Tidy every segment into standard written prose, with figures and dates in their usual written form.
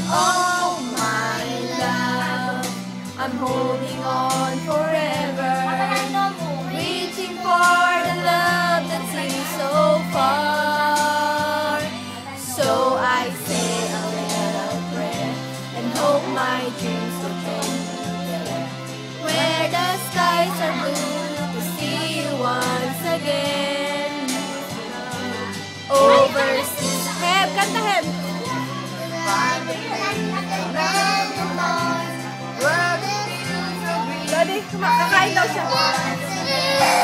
Oh my love, I'm holding on forever, reaching for the love that seems so far. So I say a little prayer and hope my dreams will come together, where the skies are blue to see you once again. Overseas, Heb, kanta Heb. Daddy, kakain daw siya.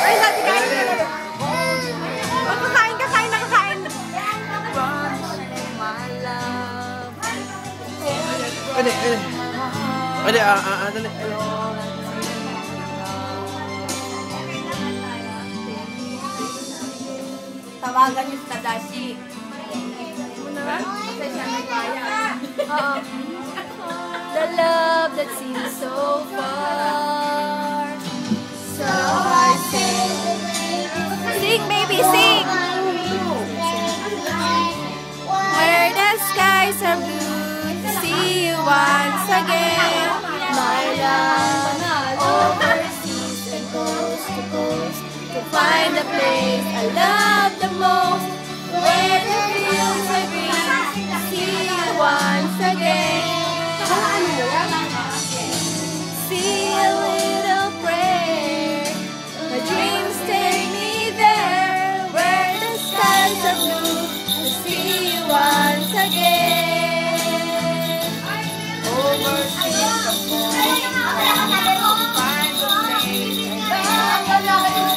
Ay, Daddy, kain ka na. Kakain ka, kain na kakain. Dali. Tawagan niyo si Tadashi. Kasi siya nagkaya. The love that seems so far. So I sing, baby, sing. Where the skies are blue to see you once again, my love. Overseas and coast to coast to find the place I love the most, where the fields are green to see you once again. See a little prayer, my dreams take me there, where the skies are blue to see you once again. Overseas and coast to find the place I love,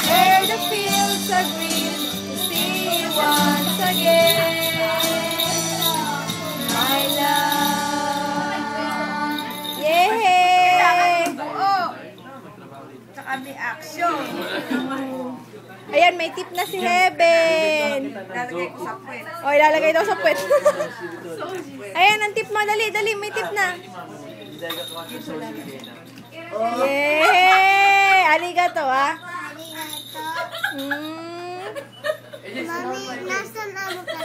where the fields are green to see you once again, my love. Yay! Tsaka may action. Ayan, may tip na si Heaven. Lalagay ko sa puwet. O, ilalagay daw sa puwet. Ayan, ang tip mo. Dali, may tip na. Yay! Arigato, ah. Mami, nasan ano ka?